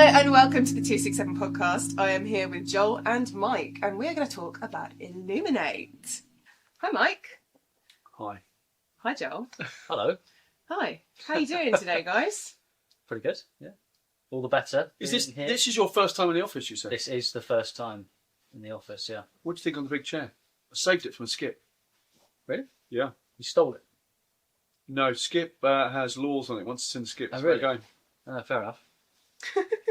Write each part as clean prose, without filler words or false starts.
and welcome to the 267 podcast. I am here with Joel and Mike, and we're going to talk about Illuminate. Hi, Mike. Hi. Hi, Joel. Hello. Hi. How are you doing today, guys? Pretty good, yeah. All the better. This is your first time in the office, you say? This is the first time in the office, yeah. What do you think on the big chair? I saved it from Skip. Really? Yeah. You stole it? No, Skip has laws on it. Once it's in Skip, it's really? going. Fair enough.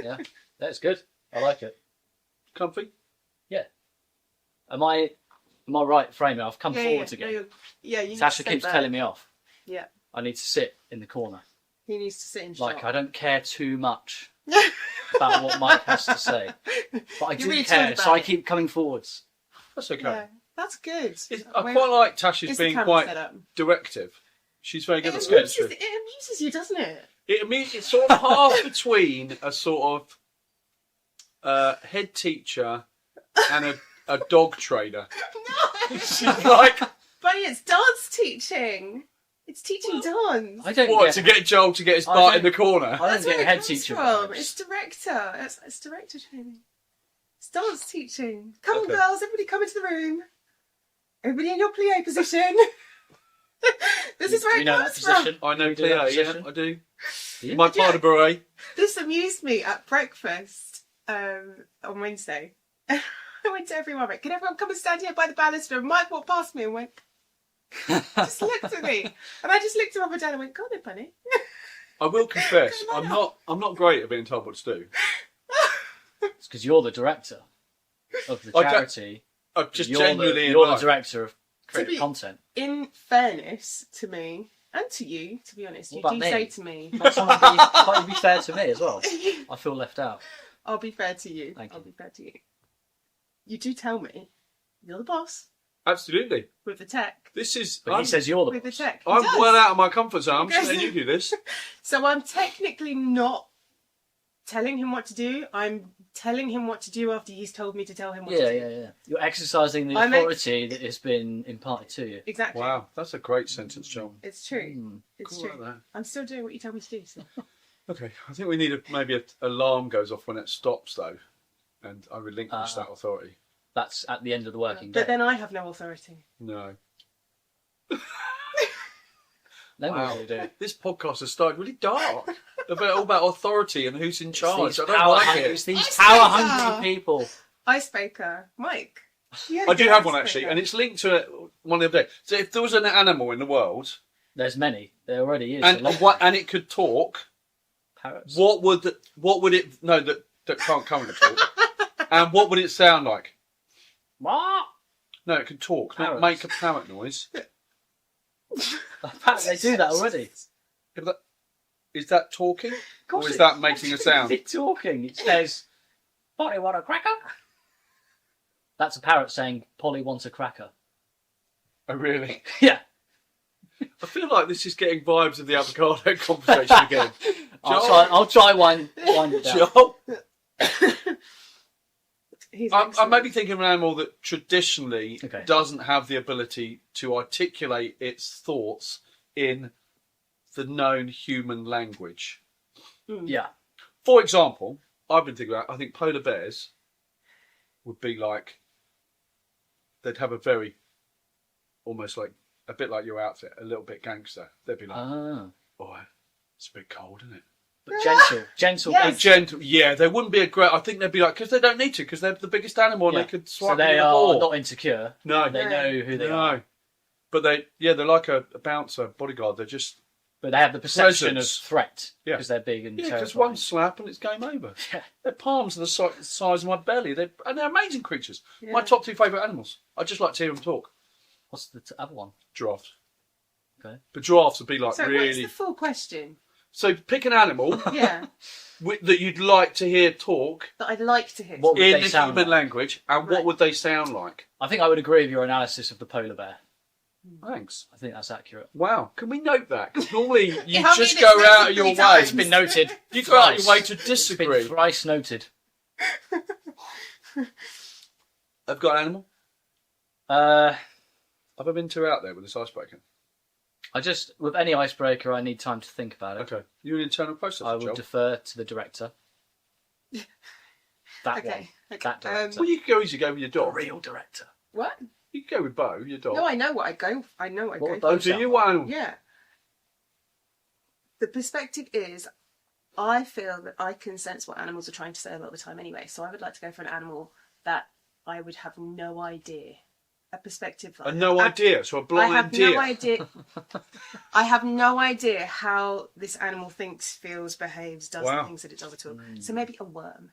Yeah, that's good. I like it. Comfy? Yeah. Am I right framing? I've come forwards again. No, you Tasha keeps telling me off. Yeah. I need to sit in the corner. He needs to sit in Like, shot. I don't care too much about what Mike has to say. But I do really care, so about I it. keep coming forwards. That's okay. Yeah, that's good. I quite like Tasha's being quite directive. She's very good at that. It amuses you, doesn't it? It's sort of half between a sort of head teacher and a dog trader. No! She's like... Buddy, it's dance teaching. It's teaching dance. I don't What, to get Joel to get his butt in the corner? I don't That's get where a it head comes teacher. from. It's director. It's director training. It's dance teaching. Come on, Okay. girls. Everybody come into the room. Everybody in your plie position. This is where You it know that comes from. position? I know You do that Cleo, yeah, position? I do. Yeah. My part of beret. This amused me at breakfast on Wednesday. I went to everyone, can everyone come and stand here by the banister? And Mike walked past me and went, just looked at me. And I just looked him up and down and went, go on then, bunny. I will confess, Come I'm on. not great at being told what to do. It's because you're the director of the I don't- charity. I'm just You're genuinely you're the involved. director of creative be- content. In fairness to me, and to you, to be honest, What you about do me? say to me, Can't you be fair to me as well? I feel left out. I'll be fair to you. Thank you. I'll be fair to you. You do tell me you're the boss Absolutely. with the tech. This is. But he says you're the With the boss. tech. He I'm does. well out of my comfort zone. I'm Okay. just letting you do this. So I'm technically not telling him what to do. I'm telling him what to do after he's told me to tell him what to do. Yeah. You're exercising the I'm authority that has been imparted to you. Exactly. Wow, that's a great sentence, John. It's true. Hmm. It's Cool true. like that. I'm still doing what you tell me to do. So. Okay, I think we need maybe an alarm goes off when it stops, though, and I relinquish that authority. That's at the end of the working day. But then I have no authority. No. Then Wow. what do you do? This podcast has started really dark. all about authority and who's in charge. It's I these don't like it's it. these Icebreaker! power-hungry people. Icebreaker. Mike. I do have one actually, and it's linked to one the other day. So if there was an animal in the world, There's many. There already is. and it could talk, Parrots. what would it know that can't currently talk, and what would it sound like? What? No, it can talk, not Parrots. make a parrot noise. They do that already. Is that talking, Gosh, or is that making a sound? It's talking. It says, Polly want a cracker? That's a parrot saying, Polly wants a cracker. Oh, really? Yeah. I feel like this is getting vibes of the avocado conversation again. I'll try wind it down. Joel, He's I'm excellent. maybe thinking of an animal that traditionally Okay. doesn't have the ability to articulate its thoughts in the known human language. Yeah. For example, I've been thinking about, I think polar bears would be like, they'd have a very, almost like, a bit like your outfit, a little bit gangster. They'd be like, Ah. oh, it's a bit cold, isn't it? But gentle. Yes. Gentle, yeah, they wouldn't be aggressive. I think they'd be like, because they don't need to, because they're the biggest animal and Yeah. they could So swipe they you with a are ball. not insecure. No, They know who they are. But they're like a bouncer, bodyguard. They're just, But they have the perception Presence. of threat. Yeah. Because they're big and yeah, because terrifying. one slap and it's game over. Yeah. Their palms are the size of my belly. They're amazing creatures. Yeah. My top two favourite animals. I just like to hear them talk. What's the other one? Giraffe. Okay. But giraffes would be like So what's really... the full question? So pick an animal Yeah, that you'd like to hear talk that I'd like to hear. What would in they the sound human like? language, and Right. what would they sound like? I think I would agree with your analysis of the polar bear. Thanks. I think that's accurate. Wow. Can we note that? 'Cause normally you Yeah, I just mean, go it's out of your three way. times. It's been noted. You go out of your way Thrice. to It's disagree. been thrice noted. I've got an animal. Uh, Have I been too out there with this icebreaker? with any icebreaker, I need time to think about it. Okay. You're an internal process, I would Joel. defer to the director. That Okay, one. okay. That director. Well, you could go easy go with your the dog. real director. What? You could go with Bo, your dog. No, I know what I go. I know what I What go would for. Oh, Bo do sound you? like? Wow. Yeah. The perspective is, I feel that I can sense what animals are trying to say a lot of the time anyway. So I would like to go for an animal that I would have no idea. A perspective. And no idea, so a I blind have deer. no idea. I have no idea how this animal thinks, feels, behaves, does Wow. the things that it does at all. So maybe a worm.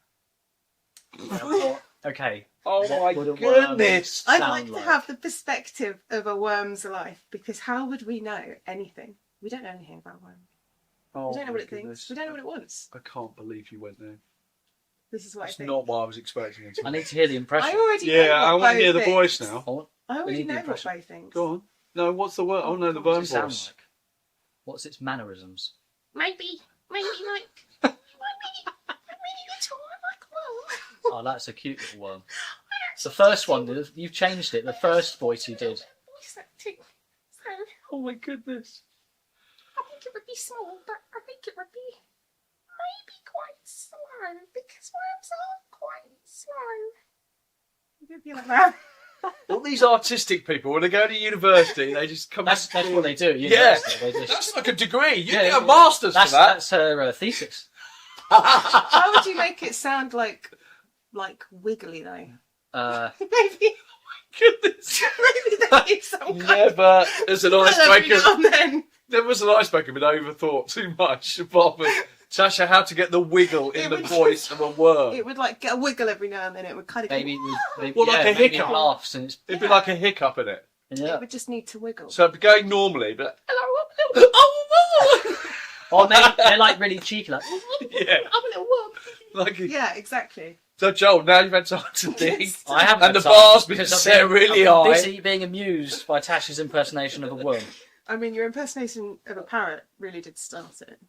Okay. Oh What my would a worm goodness. I'd sound like to have the perspective of a worm's life, because how would we know anything? We don't know anything about worms. Oh We don't know my what it goodness. thinks. We don't know what it wants. I can't believe you went there. This is what That's I think. not what I was expecting it to I be. need to hear the impression. I already know Yeah, I what want to Bo hear the thinks. voice now. I want- I we already need the know what impression. Bo thinks. Go on. No, what's the word? Oh no, the What worm does it sound voice. like? What's its mannerisms? Maybe like, maybe little like a worm. Oh, that's a cute little worm. The first one, you've changed it. The first voice you did. So, Oh my goodness. I think it would be small, but I think it would be maybe quite slow, because worms are quite slow. It would be like that. All these artistic people, when they go to university, they just come That's back. what they do. At Yeah, university. They just, that's like a degree. You Yeah, get a yeah. master's for that. That's her thesis. How would you make it sound like wiggly though? Maybe Goodness. that is some kind Never as an of every icebreaker. now and then. Never was an icebreaker been overthought too much. Apart from Tasha, how to get the wiggle in It the would- voice of a worm. It would like get a wiggle every now and then. It would kind of Maybe, go, maybe, Well, like a maybe hiccup. it laughs and it's It'd be like a hiccup in it. yeah. it would just need to wiggle. So it'd be going normally, but hello, oh, Or maybe they're like really cheeky, like yeah, I'm a little worm. like. Yeah, exactly. So Joel, now you've had time to think. Yes. I haven't. And the had time bar's been because I've set really I've been high. busy being amused by Tash's impersonation of a worm. I mean, your impersonation of a parrot really did start it.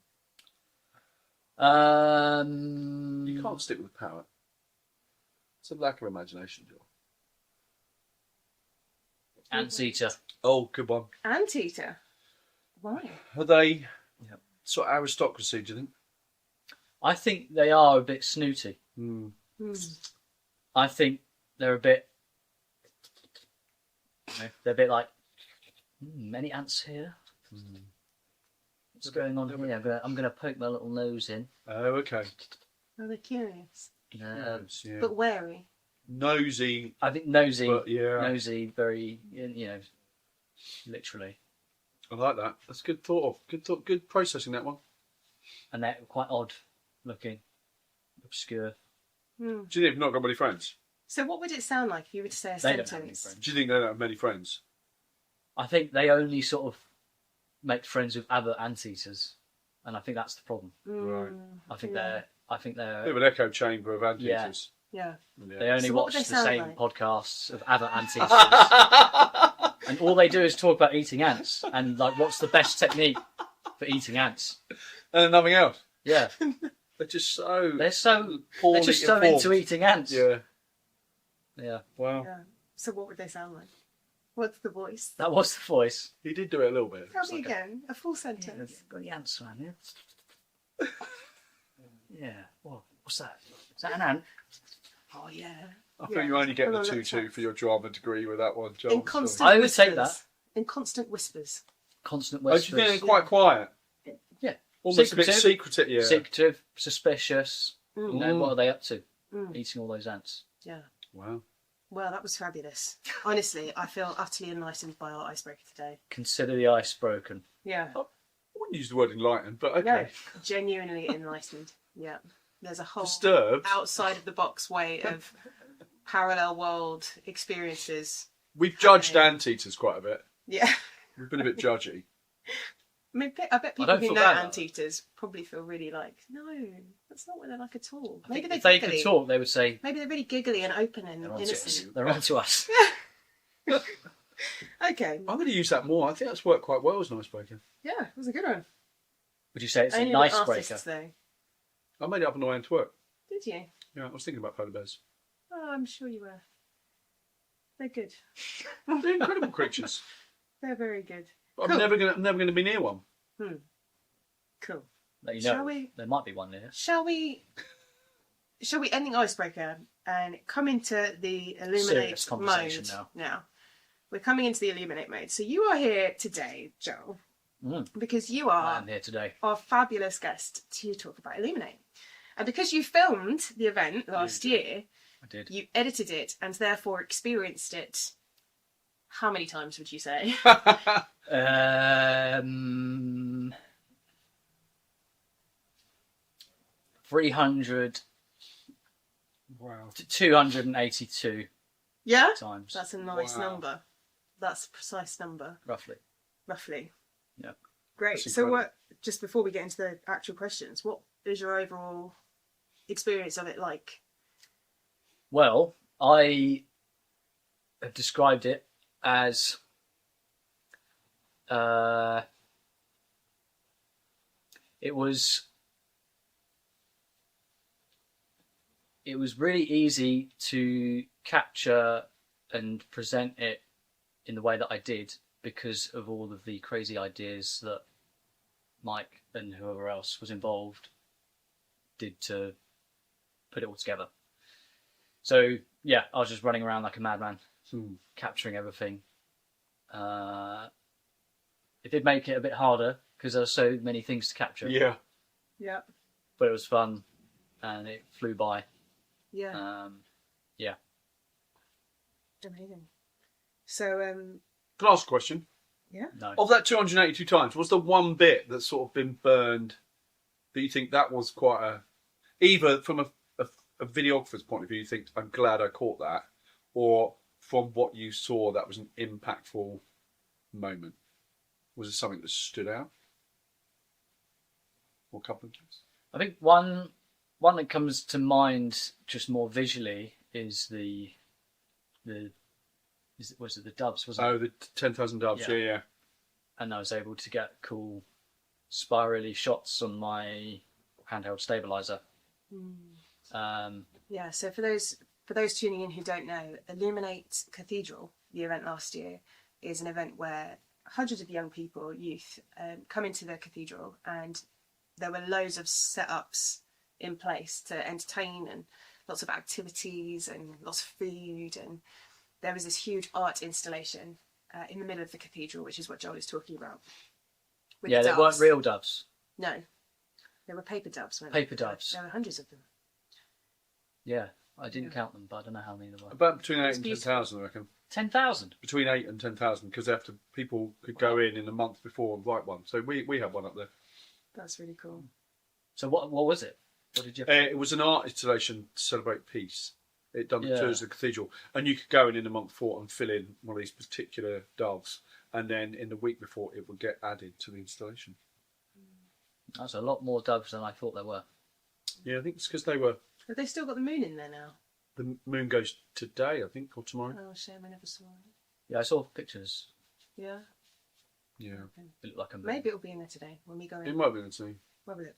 You can't stick with parrot. It's a lack of imagination, Joel. Anteater. Oh, good one. Anteater. Why? Are they Yep. sort of aristocracy, do you think? I think they are a bit snooty. Hmm. I think they're a bit. They're a bit like. Any ants here? What's going on here? I'm gonna poke my little nose in. Oh, okay. Oh, they're curious. Yes, yeah. But wary. Nosy, I think nosy, but yeah, nosy, very literally, I like that. That's good thought of. Good thought. Good processing that one. and they're quite odd looking, obscure. Do you think they've not got many friends? So what would it sound like if you were to say a They don't sentence? have any friends. Do you think they don't have many friends? I think they only sort of make friends with other anteaters, and I think that's the problem. Right. I think Yeah. they're. Bit of an echo chamber of anteaters. Yeah. They only So what watch would the they sound same like? podcasts of other anteaters, and all they do is talk about eating ants and like what's the best technique for eating ants. And nothing else. Yeah, They're just so. they're poorly just so informed. into eating ants. Yeah. Yeah, Wow. Yeah. So what would they sound like? What's the voice? that was the voice. He did do it a little bit. Tell It's me like again. A full Yeah, sentence. got the ants around here. Yeah. What's that? Is that an ant? Oh yeah. I think Yeah. you only get the Well, that 2-2 sounds- for your drama degree with that one, Joel. In constant I would whispers. take that. In constant whispers. Constant Oh, do you whispers. think they're quite quiet? Yeah. Almost a bit Secretive. secretive, yeah. Secretive, suspicious. Mm. You know, what are they up to? Mm. Eating all those ants. Yeah. Wow. Well, that was fabulous. Honestly, I feel utterly enlightened by our icebreaker today. Consider the ice broken. Yeah. I wouldn't use the word enlightened, but okay. No, genuinely enlightened. Yeah. There's a whole Disturbed. outside of the box way of parallel world experiences. We've judged Okay. anteaters quite a bit. Yeah. We've been a bit judgy. I bet people don't who feel know bad about anteaters probably feel really like, no, that's not what they're like at all. Maybe If they're they giggly. could talk, they would say, Maybe they're really giggly and open and they're on to us. innocent. They're on to us. Okay. I'm going to use that more. I think that's worked quite well as an icebreaker. Yeah, it was a good one. Would you say it's Only an with icebreaker? artists, though. I made it up on the way into work. Did you? Yeah, I was thinking about polar bears. Oh, I'm sure you were. They're good. They're incredible creatures. They're very good. I'm Cool. never going to be near one. Cool. Let you Shall know, we? there might be one there. Shall we shall we end the icebreaker and come into the Illuminate Serious conversation mode now. We're coming into the Illuminate mode. So you are here today, Joel, because you I are am here today. our fabulous guest to talk about Illuminate. And because you filmed the event last year, I did. you edited it and therefore experienced it. How many times would you say? 300 Wow. to 282 Yeah? times, That's a nice Wow. number. That's a precise number, roughly. roughly. Yep. Great. That's So incredible. just before we get into the actual questions, what is your overall experience of it like? Well, I have described it as it was really easy to capture and present it in the way that I did because of all of the crazy ideas that Mike and whoever else was involved did to put it all together. So yeah, I was just running around like a madman, capturing everything. It did make it a bit harder because there were so many things to capture. Yeah. Yeah. But it was fun, and it flew by. Yeah. Yeah. Amazing. So, Can I ask a question? yeah. No. Of that 282 times, was there one bit that's sort of been burned that you think that was quite a... Either from a videographer's point of view, you think, I'm glad I caught that, or from what you saw, that was an impactful moment? Was it something that stood out? Or a couple of things? I think one that comes to mind just more visually is was it the doves, wasn't it? Oh, the 10,000 doves, yeah. And I was able to get cool spirally shots on my handheld stabilizer. Yeah. So for those tuning in who don't know, Illuminate Cathedral, the event last year, is an event where hundreds of young people, youth, come into the cathedral, and there were loads of setups in place to entertain and lots of activities and lots of food, and there was this huge art installation in the middle of the cathedral, which is what Joel is talking about. with Yeah, they weren't doves. real doves. No, they were paper doves. weren't Paper they? doves. There were hundreds of them. Yeah, I didn't count them, but I don't know how many there were. About between 8 It's and beautiful. 10,000, I reckon. 10,000. Between 8 and 10,000, because people could go in the month before and write one. So we had one up there. That's really cool. So what was it? What did you? It was an art installation to celebrate peace. It done the Yeah. tours of the cathedral, and you could go in the month before and fill in one of these particular doves, and then in the week before it would get added to the installation. That's a lot more doves than I thought there were. Yeah, I think it's because they were. Have they still got the moon in there now? The moon goes today, I think, or tomorrow. Oh, shame I never saw it. Yeah, I saw pictures. Yeah. Yeah, It looked like a moon. Maybe it'll be in there today when we go it in. might be the same. What will it?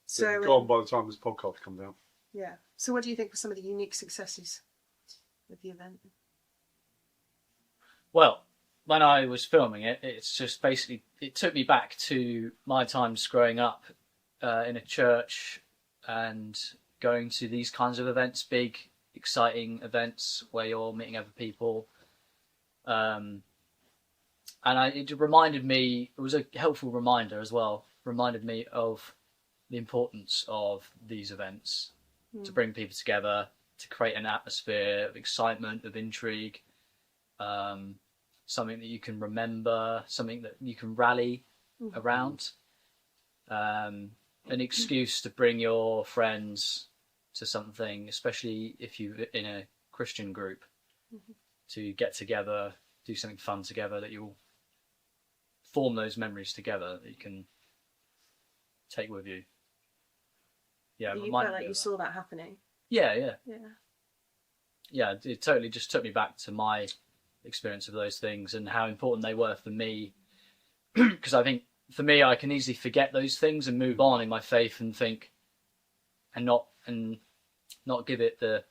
So So, gone by the time this podcast comes out. yeah. So what do you think were some of the unique successes with the event? Well, when I was filming it, it's just basically, it took me back to my times growing up in a church and going to these kinds of events, big, exciting events where you're meeting other people. And it reminded me, it was a helpful reminder as well, reminded me of the importance of these events to bring people together, to create an atmosphere of excitement, of intrigue, something that you can remember, something that you can rally around, an excuse to bring your friends to something, especially if you're in a Christian group, to get together, do something fun together, that you'll form those memories together that you can take with you. Yeah, it You reminded felt like me you of that. saw that happening. Yeah. Yeah. It totally just took me back to my experience of those things and how important they were for me. Because I think for me, I can easily forget those things and move on in my faith and think, and not give it the,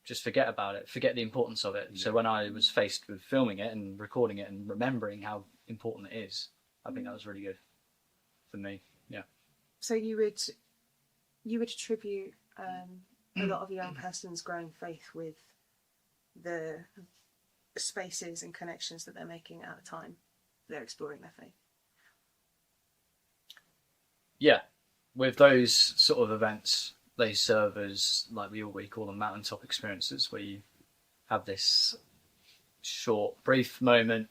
just forget about it, forget the importance of it. So when I was faced with filming it and recording it and remembering how important it is, I think that was really good for me. Yeah. So you would you would attribute a lot of young person's growing faith with the spaces and connections that they're making at the time they're exploring their faith? Yeah, with those sort of events, they serve as, like we call them mountaintop experiences, where you have this short, brief moment,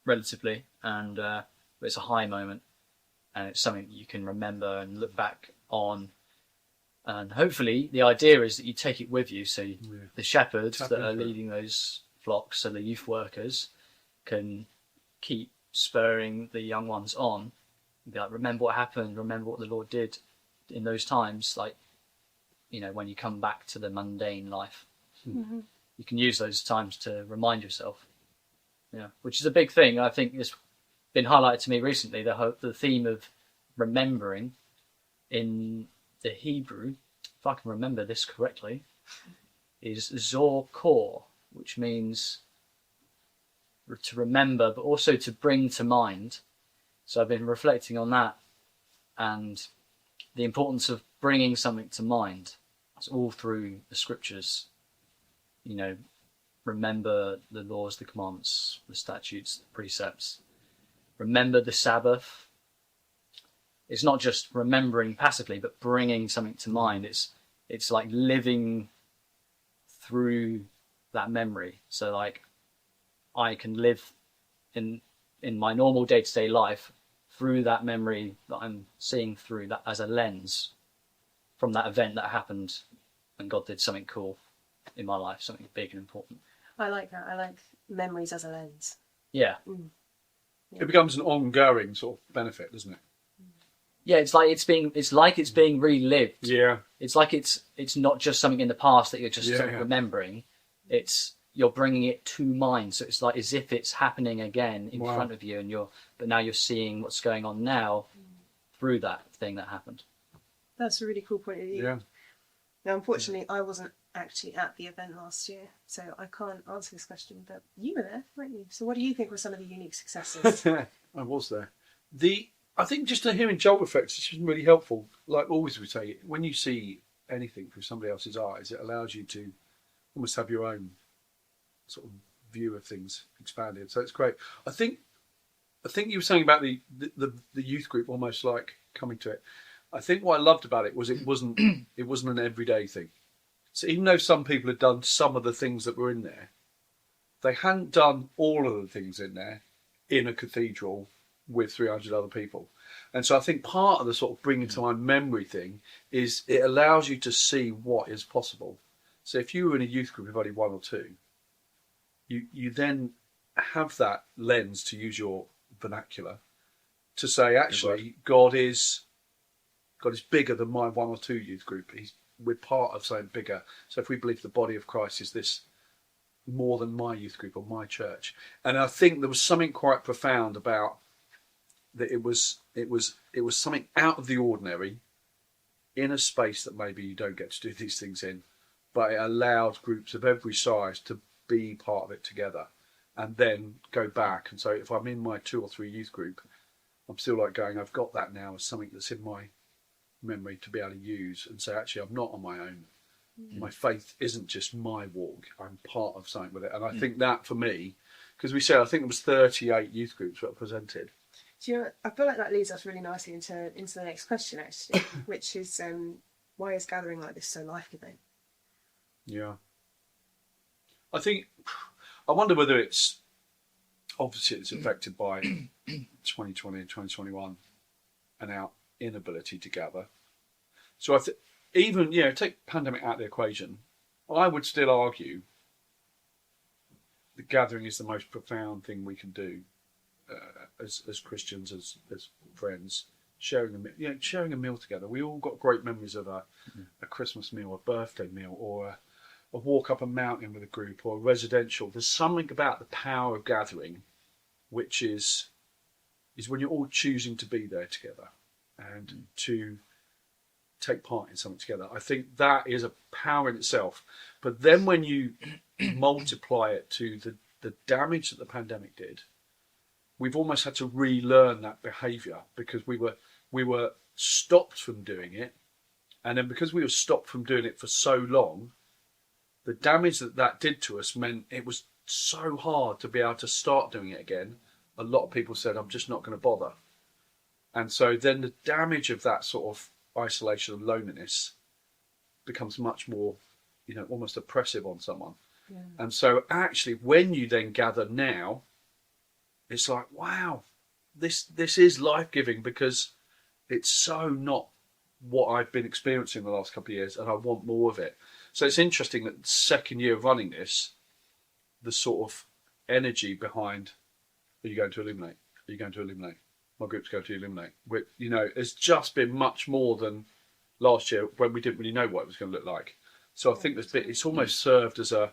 relatively, and it's a high moment, and it's something you can remember and look back on. And hopefully, the idea is that you take it with you. So the shepherds that are leading those flocks, so the youth workers, can keep spurring the young ones on. Be like, remember what happened, remember what the Lord did in those times, like, you know, when you come back to the mundane life. Mm-hmm. You can use those times to remind yourself. Yeah, which is a big thing. I think it's been highlighted to me recently, the theme of remembering in the Hebrew, if I can remember this correctly, is zor kor, which means to remember, but also to bring to mind. So I've been reflecting on that and the importance of bringing something to mind. It's all through the scriptures. You know, remember the laws, the commandments, the statutes, the precepts. Remember the Sabbath. It's not just remembering passively, but bringing something to mind. It's like living through that memory. So like I can live in my normal day-to-day life through that memory that I'm seeing through that as a lens from that event that happened and God did something cool in my life, something big and important. I like that. I like memories as a lens. Yeah. Mm. Yeah. It becomes an ongoing sort of benefit, doesn't it? Yeah, it's like it's being relived. Yeah. It's like it's not just something in the past that you're just sort of remembering. You're bringing it to mind, so it's like as if it's happening again in front of you, but now you're seeing what's going on now through that thing that happened. That's a really cool point of view. Yeah. Now, unfortunately, I wasn't actually at the event last year, so I can't answer this question, but you were there, weren't you? So what do you think were some of the unique successes? I was there. I think just hearing Joel effects has been really helpful. Like always we say, when you see anything through somebody else's eyes, it allows you to almost have your own sort of view of things expanded. So it's great. I think you were saying about the youth group almost like coming to it. I think what I loved about it was it wasn't an everyday thing. So even though some people had done some of the things that were in there, they hadn't done all of the things in there in a cathedral with 300 other people. And so I think part of the sort of bringing to mind memory thing is it allows you to see what is possible. So if you were in a youth group of only one or two, you then have that lens, to use your vernacular, to say, actually, God is bigger than my one or two youth group. We're part of something bigger. So if we believe the body of Christ is this more than my youth group or my church. And I think there was something quite profound about that. It was something out of the ordinary in a space that maybe you don't get to do these things in, but it allowed groups of every size to be part of it together and then go back. And so if I'm in my 2 or 3 youth group, I'm still like going, I've got that now as something that's in my memory to be able to use and say, actually, I'm not on my own. My faith isn't just my walk. I'm part of something with it. And I think that for me, because we said, I think there was 38 youth groups represented. Do you know, I feel like that leads us really nicely into the next question, actually, which is why is gathering like this so life-giving? Yeah. I wonder whether it's affected by 2020 and 2021 and our inability to gather. So even, take pandemic out of the equation, I would still argue that gathering is the most profound thing we can do as Christians, as friends, sharing a meal together. We all got great memories of a Christmas meal, a birthday meal, or a walk up a mountain with a group, or a residential. There's something about the power of gathering, which is when you're all choosing to be there together and to take part in something together. I think that is a power in itself. But then when you multiply it to the damage that the pandemic did, we've almost had to relearn that behaviour because we were stopped from doing it, And then because we were stopped from doing it for so long, the damage that did to us meant it was so hard to be able to start doing it again. A lot of people said, I'm just not going to bother. And so then the damage of that sort of isolation and loneliness becomes much more, almost oppressive on someone. Yeah. And so actually, when you then gather now, it's like, wow, this is life-giving, because it's so not what I've been experiencing the last couple of years, and I want more of it. So it's interesting that the second year of running this, the sort of energy behind, are you going to Illuminate? Are you going to Illuminate? My group's going to Illuminate. It's just been much more than last year when we didn't really know what it was going to look like. So I think it's almost served as a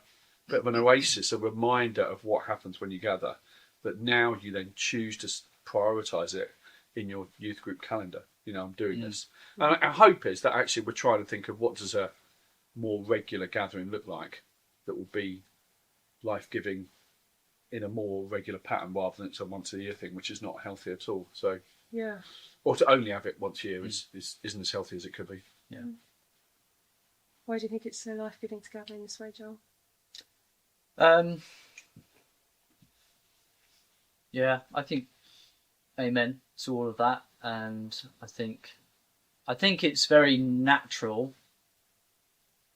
bit of an oasis, a reminder of what happens when you gather, that now you then choose to prioritise it in your youth group calendar. I'm doing this. And our hope is that actually we're trying to think of what does a more regular gathering look like that will be life-giving in a more regular pattern, rather than it's a once-a-year thing, which is not healthy at all. So, yeah. Or to only have it once a year isn't as healthy as it could be. Yeah. Why do you think it's so life-giving to gather in this way, Joel? Yeah, I think amen to all of that, and I think it's very natural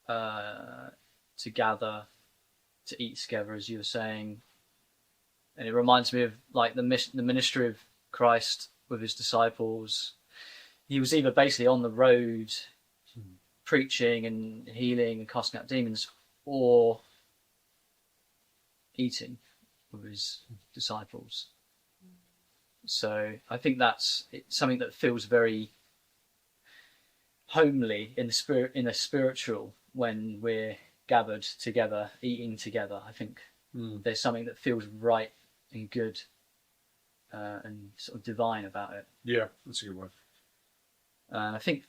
to gather, to eat together, as you were saying, and it reminds me of like the ministry of Christ with his disciples. He was either basically on the road preaching and healing and casting out demons, or eating with his disciples. So I think it's something that feels very homely in the spiritual when we're gathered together, eating together. I think there's something that feels right and good and sort of divine about it. Yeah, that's a good one. And I think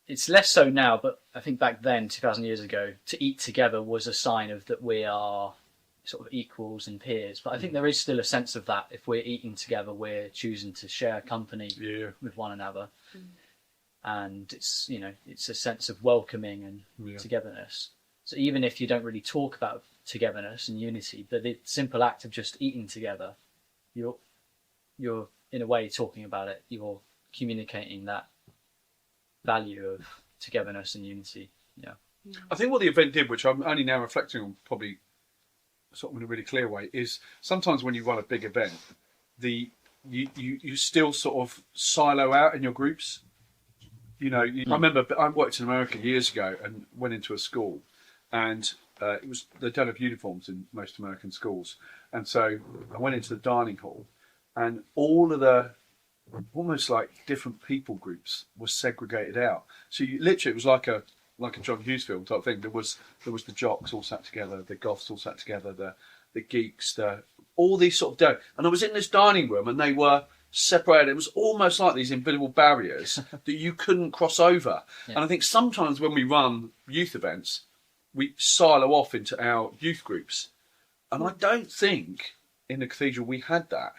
it's less so now, but I think back then, 2,000 years ago, to eat together was a sign of that we are sort of equals and peers. But I think there is still a sense of that. If we're eating together, we're choosing to share company with one another. And it's a sense of welcoming and togetherness. So even if you don't really talk about togetherness and unity, but the simple act of just eating together, you're in a way talking about it. You're communicating that value of togetherness and unity. Yeah. I think what the event did, which I'm only now reflecting on, probably sort of in a really clear way, is sometimes when you run a big event, you still sort of silo out in your groups. I remember I worked in America years ago and went into a school, and they don't have uniforms in most American schools, and so I went into the dining hall, and all of the almost like different people groups were segregated out. So it was like a John Hughes film type thing. There was the jocks all sat together, the goths all sat together, the geeks, all these sort of and I was in this dining room and they were separated. It was almost like these invisible barriers that you couldn't cross over. Yeah. And I think sometimes when we run youth events, we silo off into our youth groups. And I don't think in the cathedral we had that,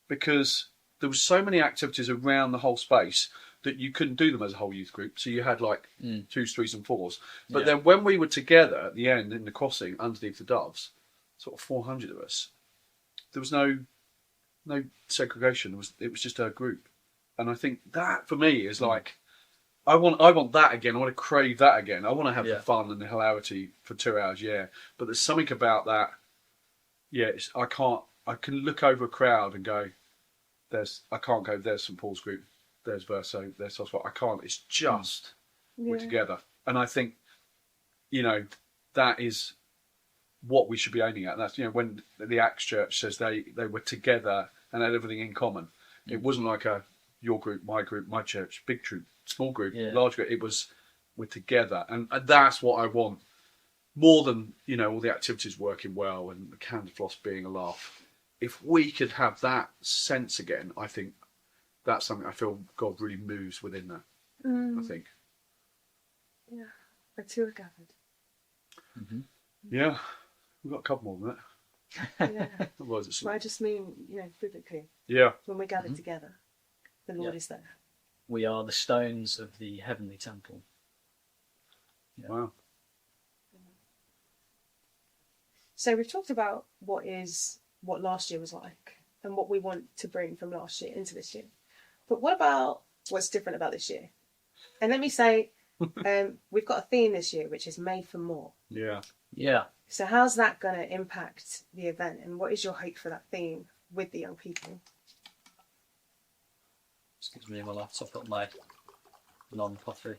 because there was so many activities around the whole space that you couldn't do them as a whole youth group. So you had like 2s, 3s and 4s. But then when we were together at the end in the crossing underneath the doves, sort of 400 of us, there was no segregation. It was just a group. And I think that for me is like, I want that again. I want to crave that again. I want to have the fun and the hilarity for 2 hours, But there's something about that. I can look over a crowd and go, I can't go, there's St Paul's group, there's Verso, there's Oswald. I can't. It's just we're together. And I think, that is what we should be aiming at. That's, when the Acts Church says they were together and had everything in common. It wasn't like your group, my church, big group, small group, large group. It was, we're together. And that's what I want. More than, all the activities working well and the candle floss being a laugh. If we could have that sense again, I think that's something I feel God really moves within that. I think. Yeah, the two are gathered. Mm-hmm. Yeah, we've got a couple more than that. Yeah. Otherwise it's... Well, I just mean, biblically. Yeah. When we're gathered together, the Lord is there. We are the stones of the heavenly temple. Yeah. Wow. So we've talked about what last year was like and what we want to bring from last year into this year. But what about what's different about this year? And let me say, we've got a theme this year, which is made for more. Yeah. Yeah. So how's that going to impact the event? And what is your hope for that theme with the young people? Excuse me, while I top up my non-coffee.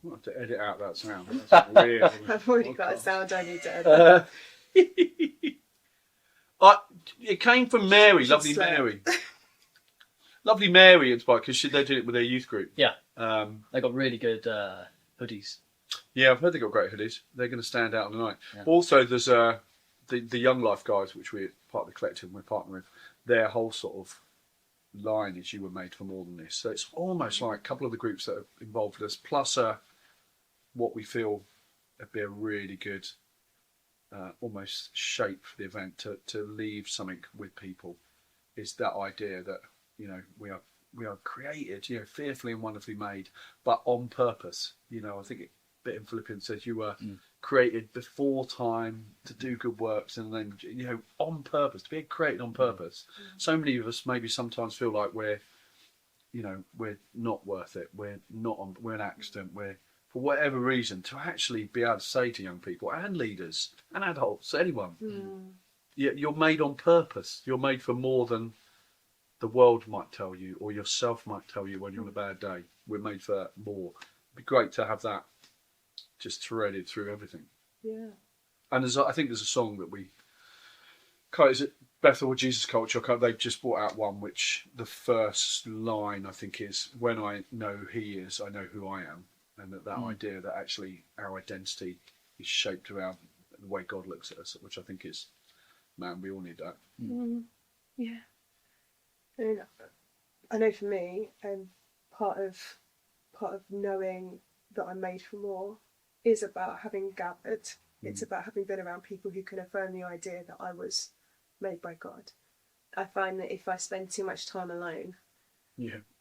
I'll have to edit out that sound. That's weird. I've already got a sound I need to edit. It came from Mary, lovely Slow. Mary. Lovely Mary, it's because they did it with their youth group. Yeah. Um, They got really good hoodies. yeah, I've heard they got great hoodies. They're going to stand out tonight. Yeah. Also, there's the Young Life guys, which we're part of the collective and we're partnering with. Their whole sort of line is you were made for more than this. So it's almost like a couple of the groups that are involved with us, plus what we feel would be a really good almost shape for the event to leave something with people is that idea that, you know, we are created, you know, fearfully and wonderfully made, but on purpose. You know, I think a bit in Philippians says you were created before time to do good works, and then, you know, on purpose, to be created on purpose. So many of us maybe sometimes feel like we're not worth it. We're an accident. We're, for whatever reason, to actually be able to say to young people and leaders and adults, anyone, you're made on purpose. You're made for more than the world might tell you or yourself might tell you when you're on a bad day. We're made for more. It'd be great to have that just threaded through everything. Yeah. And I think there's a song that is it Bethel or Jesus Culture? They've just brought out one which the first line I think is, "When I know He is, I know who I am." And that idea that actually our identity is shaped around the way God looks at us, which I think is, man, we all need that. Yeah. And I know for me, part of knowing that I'm made for more is about having gathered. It's about having been around people who can affirm the idea that I was made by God. I find that if I spend too much time alone,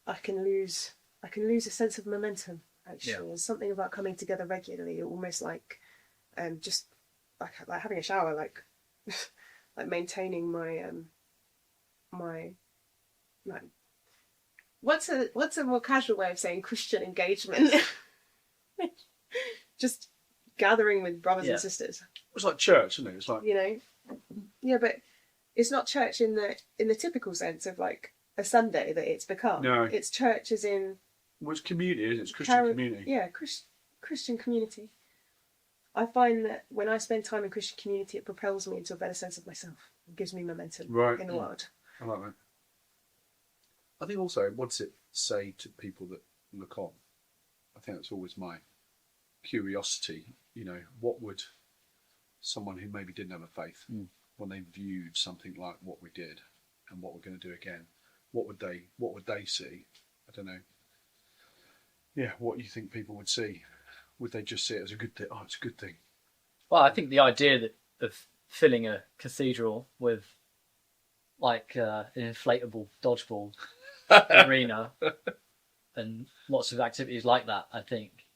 I can lose a sense of momentum. Actually, there's something about coming together regularly, almost like just like having a shower, like like maintaining my like what's a more casual way of saying Christian engagement? Just gathering with brothers and sisters. It's like church, isn't it? It's like, you know, yeah, but it's not church in the typical sense of like a Sunday that it's become. No, it's church as in. Well, it's community, isn't it? It's Christian community. Yeah, Christian community. I find that when I spend time in Christian community, it propels me into a better sense of myself. It gives me momentum in the world. I like that. I think also, what does it say to people that look on? I think that's always my curiosity. You know, what would someone who maybe didn't have a faith, when they viewed something like what we did and what we're going to do again, what would they see? I don't know. Yeah, what do you think people would see? Would they just see it as a good thing? Oh, it's a good thing. Well, I think the idea of filling a cathedral with like an inflatable dodgeball arena and lots of activities like that, I think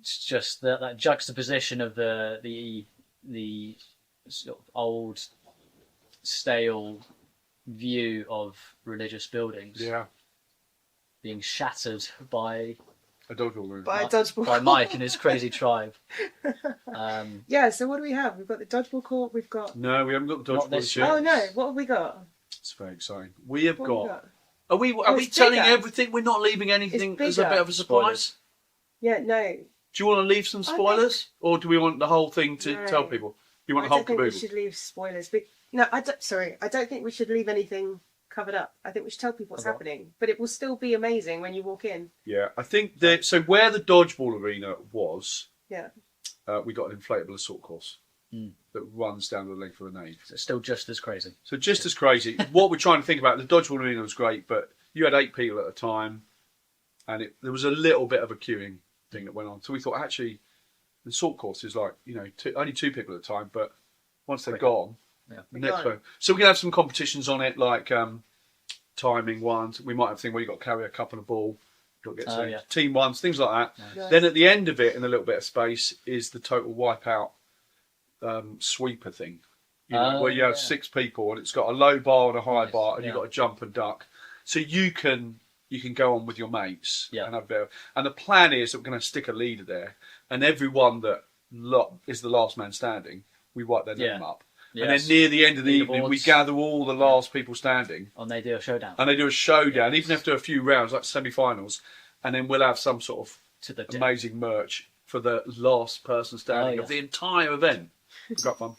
it's just that juxtaposition of the sort of old, stale view of religious buildings. Yeah. Being shattered by a dodgeball room. By Mike and his crazy tribe. Yeah, so what do we have? We've got the dodgeball court, we've got... No, we haven't got the dodgeball yet. Oh no, what have we got? It's very exciting. We have got... Are we it's telling bigger. everything? We're not leaving anything as a bit of a surprise? Spoilers. Yeah, no. Do you want to leave some spoilers? Or do we want the whole thing to tell people? You want the whole I don't think we caboodle? should leave spoilers. But, no, I don't think we should leave anything covered up. I think we should tell people what's happening. But it will still be amazing when you walk in. Yeah, I think that... So where the dodgeball arena was, yeah, we got an inflatable assault course that runs down the length of the nave. So it's still just as crazy. So just as crazy. What we're trying to think about, the dodgeball arena was great, but you had 8 people at a time, and there was a little bit of a queuing thing that went on. So we thought, actually, the assault course is like, you know, only 2 people at a time, but once they're gone, the next one. So we can have some competitions on it, like timing ones. We might have a thing where you've got to carry a cup and a ball, Got to get Oh, to yeah. team ones, things like that. Nice. Then at the end of it, in a little bit of space, is the total wipeout sweeper thing. You know, where you have 6 people and it's got a low bar and a high bar, and you've got to jump and duck. So you can go on with your mates and have a bit of, and the plan is that we're going to stick a leader there, and everyone that is the last man standing, we write their name up. Yes. And then near the end of the evening, we gather all the last people standing. And they do a showdown. Even after a few rounds, like semi-finals, and then we'll have some sort of amazing merch for the last person standing of the entire event. Got fun.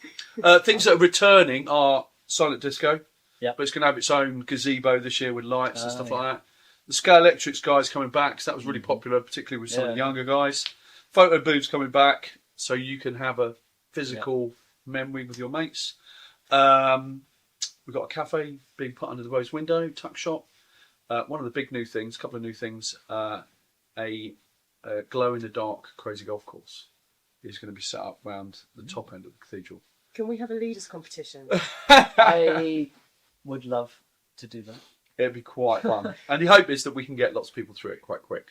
Things that are returning are Silent Disco, but it's going to have its own gazebo this year with lights and stuff like that. The Scale Electrics guys coming back, so that was really popular, particularly with some of the younger guys. Photo booths coming back, so you can have a physical memory with your mates. We've got a cafe being put under the rose window, tuck shop. One of the big new things, a couple of new things, a glow-in-the-dark crazy golf course is going to be set up around the top end of the cathedral. Can we have a leaders competition? I would love to do that. It'd be quite fun. And the hope is that we can get lots of people through it quite quick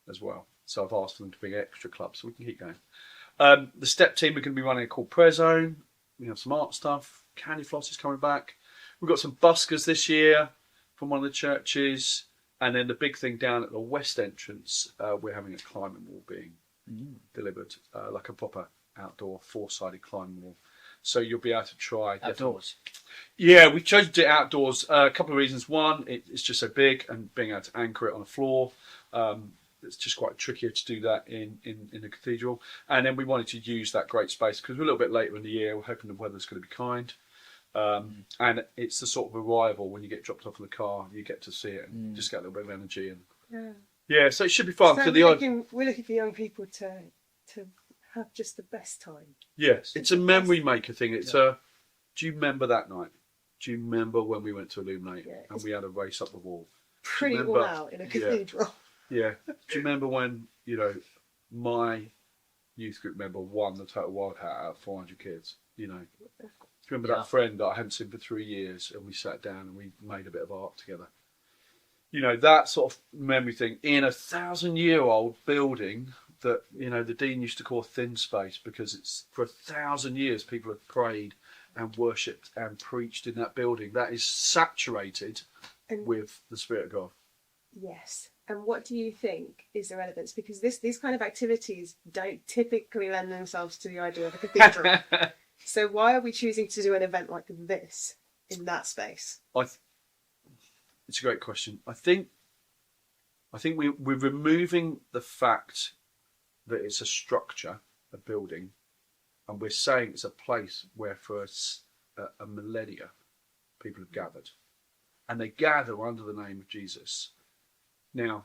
as well. So I've asked them to bring extra clubs so we can keep going. The step team are going to be running a called Prayer Zone. We have some art stuff. Candy Floss is coming back. We've got some buskers this year from one of the churches. And then the big thing down at the west entrance, we're having a climbing wall being delivered, like a proper outdoor 4-sided climbing wall. So you'll be able to try outdoors. Yeah, we chose to do it outdoors. A couple of reasons. One, it's just so big, and being able to anchor it on a floor, it's just quite trickier to do that in the cathedral. And then we wanted to use that great space because we're a little bit later in the year. We're hoping the weather's going to be kind. And it's the sort of arrival when you get dropped off in the car, you get to see it and just get a little bit of energy. And so it should be fun. So we're looking for young people to have just the best time. Yes, it's a memory maker thing. It's do you remember that night? Do you remember when we went to Illuminate and we had a race up the wall? Pretty all out in a cathedral. Yeah. Do you remember when, my youth group member won the Total Wild Hat out of 400 kids? Do you remember that friend that I hadn't seen for 3 years, and we sat down and we made a bit of art together? That sort of memory thing in a 1,000-year-old building that, the Dean used to call a thin space, because it's for 1,000 years people have prayed and worshipped and preached in that building. That is saturated with the Spirit of God. Yes. And what do you think is the relevance? Because these kind of activities don't typically lend themselves to the idea of a cathedral. So why are we choosing to do an event like this in that space? It's a great question. I think we're removing the fact that it's a structure, a building, and we're saying it's a place where for a millennia people have gathered. And they gather under the name of Jesus. Now,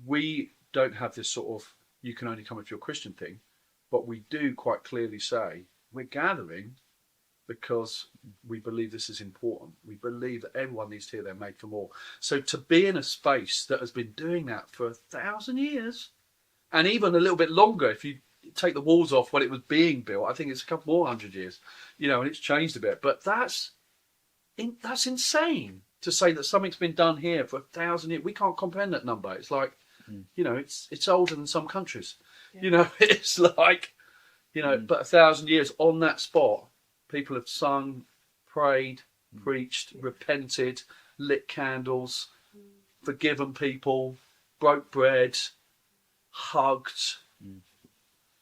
we don't have this sort of you can only come if you're a Christian thing, but we do quite clearly say we're gathering because we believe this is important. We believe that everyone needs to hear they're made for more. So to be in a space that has been doing that for 1,000 years, and even a little bit longer, if you take the walls off when it was being built, I think it's a couple more 100 years, and it's changed a bit. But that's insane to say that something's been done here for 1,000 years. We can't comprehend that number. It's like, it's older than some countries. Yeah. It's like, but 1,000 years on that spot, people have sung, prayed, preached, repented, lit candles, forgiven people, broke bread, hugged,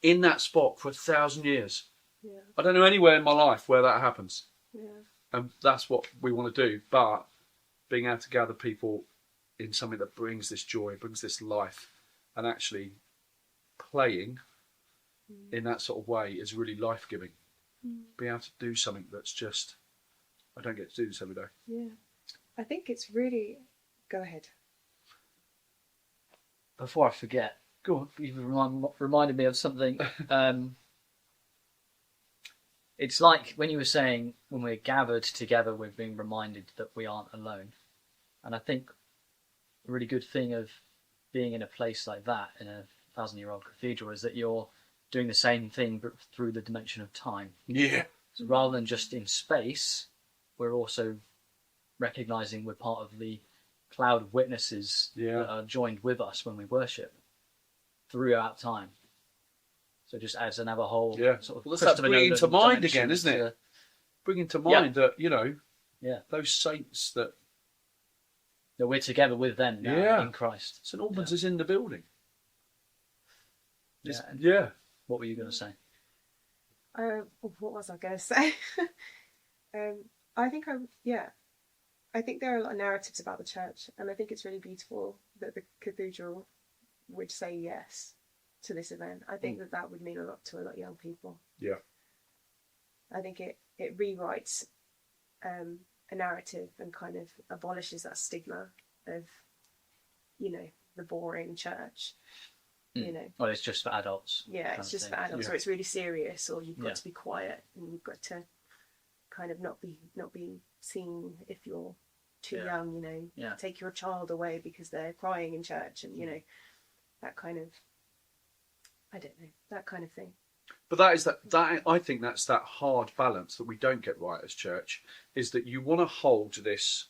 in that spot for 1,000 years. Yeah. I don't know anywhere in my life where that happens. Yeah. And that's what we want to do. But being able to gather people in something that brings this joy, brings this life, and actually playing in that sort of way is really life-giving. Being able to do something that's just, I don't get to do this every day. Yeah. I think it's really, go ahead. Before I forget, go on. You reminded me of something. It's like when you were saying when we're gathered together, we're being reminded that we aren't alone. And I think a really good thing of being in a place like that, in a 1,000-year-old cathedral, is that you're doing the same thing but through the dimension of time. Yeah. So rather than just in space, we're also recognising we're part of the cloud of witnesses Yeah. that are joined with us when we worship throughout time. So it just adds another whole Yeah. sort of Well, that's that Christopher bringing Nolan to mind dimension again, isn't it? to- Bringing to mind that, you know, Yeah. those saints that that we're together with them now Yeah. in Christ. St Albans is in the building. Yeah. Yeah. What were you going to say? What was I going to say? I think I think there are a lot of narratives about the church, and I think it's really beautiful that the cathedral would say yes to this event. I think that would mean a lot to a lot of young people. Yeah. I think it rewrites a narrative and kind of abolishes that stigma of, you know, the boring church. You know, Well, it's just for adults. yeah, kind it's of just thing. for adults, or it's really serious, or you've got Yeah. to be quiet and you've got to kind of not be seen if you're too Yeah. young. You know, Yeah. take your child away because they're crying in church, and you know, that kind of, I don't know, that kind of thing. But that I think that's that hard balance that we don't get right as church, is that you want to hold this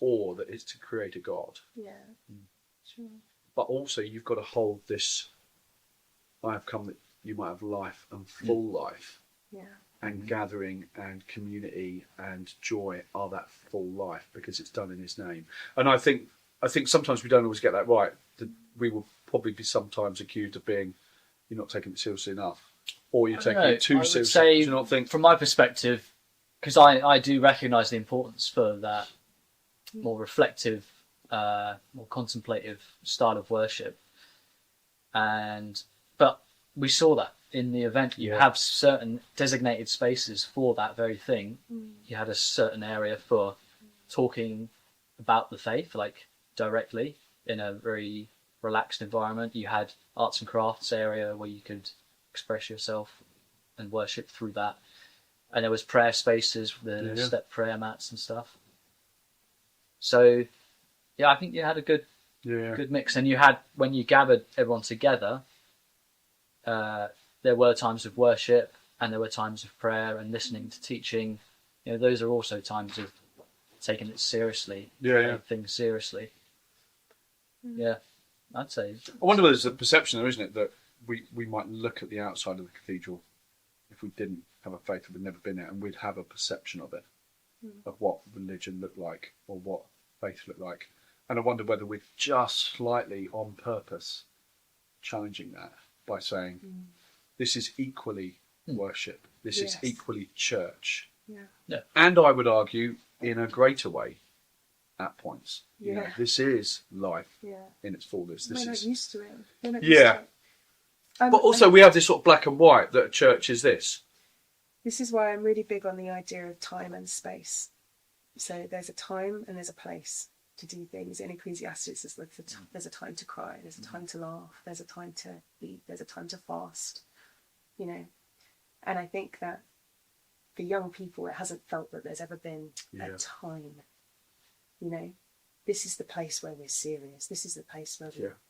awe that is to create a God, Yeah, sure. but also you've got to hold this. I have come that you might have life and full life, Yeah, and gathering and community and joy are that full life because it's done in His name. And I think sometimes we don't always get that right. That we will probably be sometimes accused of being, you're not taking it seriously enough, or you're taking it too seriously. Say, Do you not think? from my perspective, because I do recognise the importance for that more reflective, more contemplative style of worship, but we saw that in the event. You have certain designated spaces for that very thing. You had a certain area for talking about the faith, like directly in a very relaxed environment. You had arts and crafts area where you could express yourself and worship through that, and there was prayer spaces with the step prayer mats and stuff. So yeah, I think you had a good mix. And you had, when you gathered everyone together, there were times of worship and there were times of prayer and listening to teaching. You know, those are also times of taking it seriously, taking things seriously. Yeah, I'd say. I wonder whether there's a perception there, isn't it, that we might look at the outside of the cathedral, if we didn't have a faith, we'd never been there, and we'd have a perception of it, of what religion looked like or what faith looked like. And I wonder whether we're just slightly on purpose challenging that by saying, this is equally worship, this is equally church. Yeah. And I would argue in a greater way at points. You know, Yeah. this is life Yeah. in its fullness. This We're not is, used to it. We're not Yeah. used to it. but also we have this sort of black and white that a church is this. This is why I'm really big on the idea of time and space. So there's a time and there's a place to do things. In Ecclesiastes, there's a time to cry, there's a time to laugh, there's a time to eat, there's a time to fast, you know. And I think that for young people, it hasn't felt that there's ever been a time, you know. This is the place where we're serious. This is the place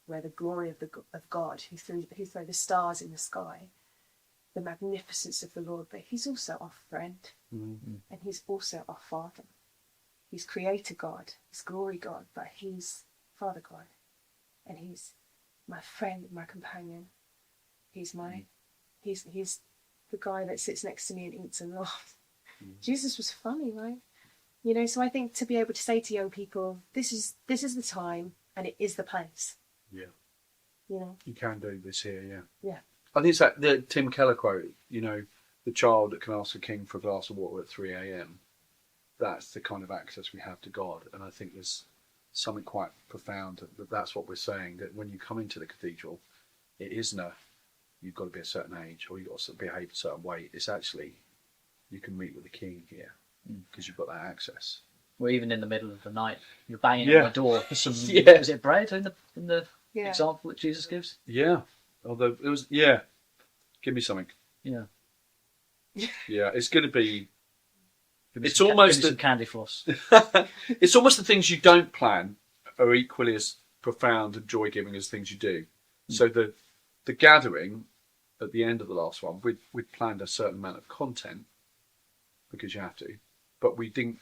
where the glory of God, who threw the stars in the sky, the magnificence of the Lord, but He's also our friend, and He's also our Father. He's Creator God, He's Glory God, but He's Father God, and He's my friend, my companion. He's the guy that sits next to me and eats and laughs. Jesus was funny, right? You know, so I think to be able to say to young people, this is the time and it is the place. Yeah. You know? You can do this here, yeah. Yeah. I think it's that the Tim Keller quote, you know, the child that can ask a king for a glass of water at 3 a.m. That's the kind of access we have to God. And I think there's something quite profound that's what we're saying, that when you come into the cathedral, it isn't you've got to be a certain age or you've got to behave a certain way. It's actually, you can meet with the king here because you've got that access. Well, even in the middle of the night, you're banging on the door for some. Is it bread in the example that Jesus gives? Yeah. Although it was, give me something. Yeah. Yeah, it's going to be. It's Give almost me some candy floss. It's almost the things you don't plan are equally as profound and joy giving as things you do. So the gathering at the end of the last one, we'd planned a certain amount of content because you have to, but we didn't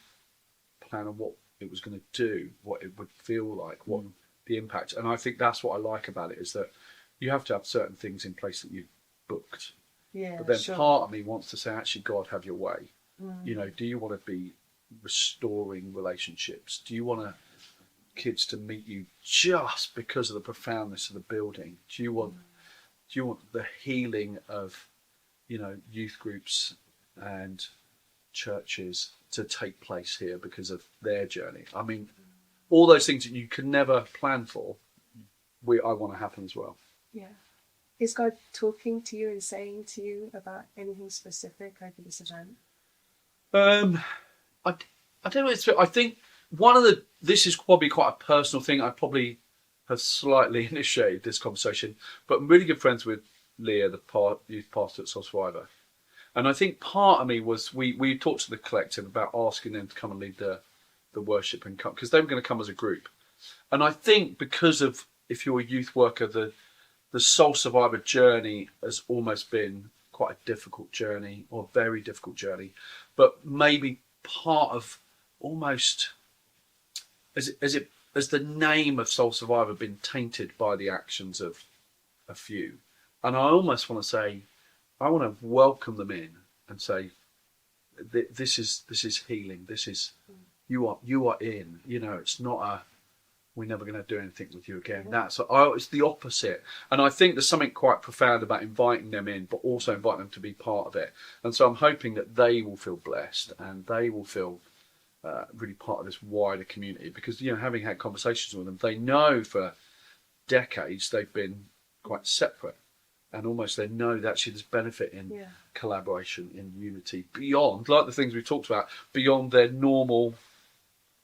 plan on what it was going to do, what it would feel like, what the impact. And I think that's what I like about it, is that you have to have certain things in place that you've booked. Yeah, But then sure. part of me wants to say, actually, God, have your way. You know, do you want to be restoring relationships? Do you want kids to meet you just because of the profoundness of the building? Do you want the healing of, you know, youth groups and churches to take place here because of their journey? I mean, all those things that you can never plan for, I want to happen as well. Yeah. Is God talking to you and saying to you about anything specific over this event? I don't know. I think this is probably quite a personal thing. I probably have slightly initiated this conversation, but I'm really good friends with Leah, the youth pastor at Soul Survivor. And I think part of me was, we talked to the collective about asking them to come and lead the worship and come, because they were going to come as a group. And I think because of, if you're a youth worker, the Soul Survivor journey has almost been quite a difficult journey, or a very difficult journey, but maybe part of almost as the name of Soul Survivor been tainted by the actions of a few. And I almost want to say, I want to welcome them in and say, this is healing. This is, you are in. You know, it's not we're never going to do anything with you again. It's the opposite. And I think there's something quite profound about inviting them in, but also inviting them to be part of it. And so I'm hoping that they will feel blessed and they will feel really part of this wider community, because, you know, having had conversations with them, they know for decades they've been quite separate, and almost they know that actually there's benefit in collaboration, in unity, beyond, like the things we talked about, beyond their normal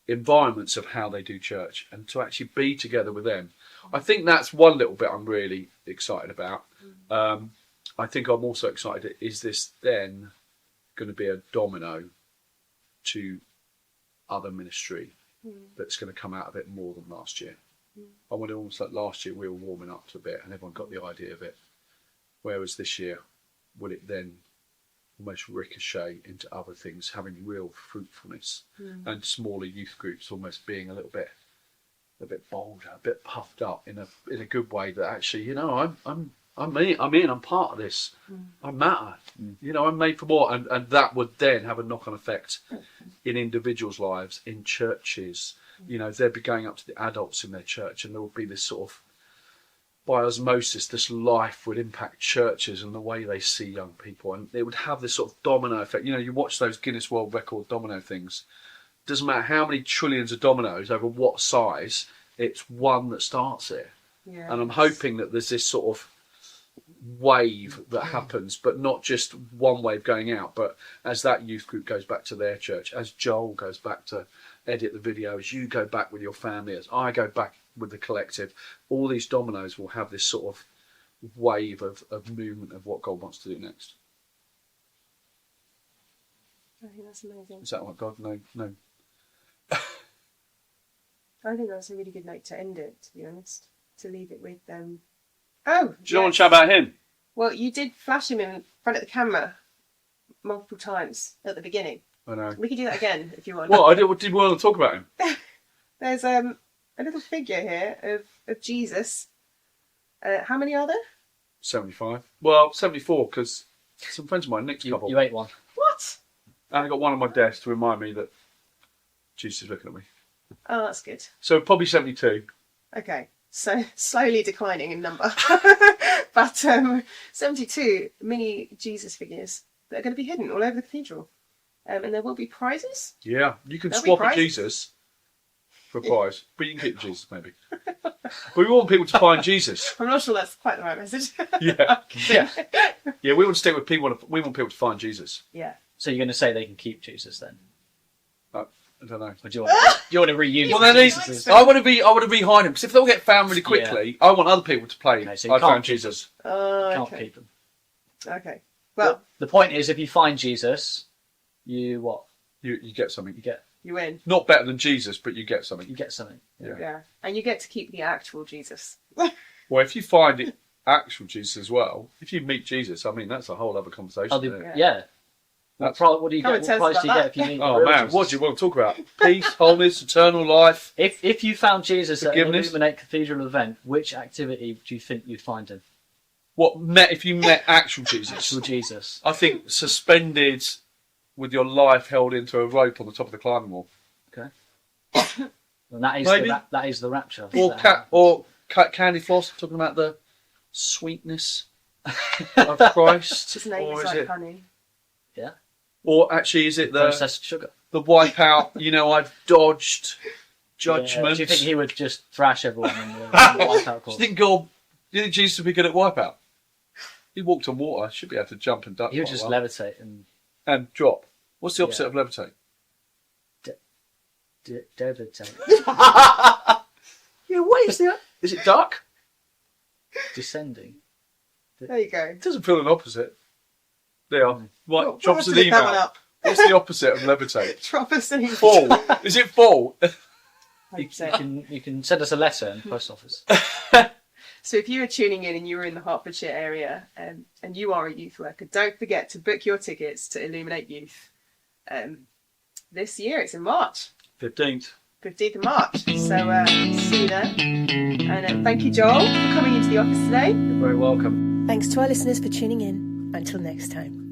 environments of how they do church, and to actually be together with them. I think that's one little bit I'm really excited about. I think I'm also excited, is this then going to be a domino to other ministry that's going to come out of it more than last year? I wonder, almost like last year we were warming up to a bit and everyone got the idea of it, whereas this year, will it then almost ricochet into other things, having real fruitfulness, and smaller youth groups almost being a bit bolder, a bit puffed up in a good way, that actually, you know, I'm part of this. I matter. You know, I'm made for more, and that would then have a knock-on effect in individuals' lives, in churches. You know, they'd be going up to the adults in their church, and there would be this sort of, by osmosis, this life would impact churches and the way they see young people, and it would have this sort of domino effect. You know, you watch those Guinness World Record domino things. Doesn't matter how many trillions of dominoes over what size, it's one that starts it. Yeah. And I'm hoping that there's this sort of wave that happens, but not just one wave going out, but as that youth group goes back to their church, as Joel goes back to edit the video, as you go back with your family, as I go back with the collective, all these dominoes will have this sort of wave of movement of what God wants to do next. I think that's amazing. Is that what God? No. I think that's a really good note to end it, to be honest. To leave it with them. Oh! Do you want to chat about him? Well, you did flash him in front of the camera multiple times at the beginning. I know. We can do that again if you want. Well, did we want to talk about him? There's a little figure here of Jesus. How many are there? 75. Well, 74, because some friends of mine, Nick's couple. You ate one. What? And I got one on my desk to remind me that Jesus is looking at me. Oh, that's good. So probably 72. Okay. So slowly declining in number. But 72 mini Jesus figures that are going to be hidden all over the cathedral. And there will be prizes. Yeah, you can There'll swap a Jesus for a prize, but you can keep the Jesus maybe. But we want people to find Jesus. I'm not sure that's quite the right message. Yeah. We want to stick with people. We want people to find Jesus. Yeah. So you're going to say they can keep Jesus then? I don't know. Or do you want to reuse? Well, I want to be behind him, because if they'll get found really quickly, I want other people to play. Okay, so I found Jesus. Can't keep them. Okay. Well, the point is, if you find Jesus, you what? You get something. You win. Not better than Jesus, but you get something. You get something. Yeah. And you get to keep the actual Jesus. Well, if you find the actual Jesus as well, if you meet Jesus, I mean, that's a whole other conversation. Yeah. What do you Come get? and tell What us prize do you about get if you meet? Oh real man, Jesus? what do you want to talk about? Peace, wholeness, eternal life. If you found Jesus at an Forgiveness? Illuminate Cathedral event, which activity do you think you'd find him? If you met actual Jesus? Actual Jesus. I think suspended with your life held into a rope on the top of the climbing wall. Okay. And that is Maybe. that is the rapture. Or candy floss, talking about the sweetness of Christ. His name Or is is like it, honey. Yeah. or actually is it the Processed sugar. wipeout, I've dodged judgment. Yeah. Do you think he would just thrash everyone in the wipeout Do you course? think Jesus would be good at wipeout? He walked on water, should be able to jump and duck. He would quite just well. levitate and drop. What's the opposite of levitate? levitate. Yeah, what is that? Is it duck? Descending. There you go. It doesn't feel an opposite. There. Right, We'll drop have us to an look that one email. up. What's the opposite of levitate? Drop us an email. Fall. Is it fall? You can send us a letter in the post office. So if you are tuning in and you are in the Hertfordshire area and you are a youth worker, don't forget to book your tickets to Illuminate Youth. This year it's in March, 15th. 15th of March. So see you there. And thank you, Joel, for coming into the office today. You're very welcome. Thanks to our listeners for tuning in. Until next time.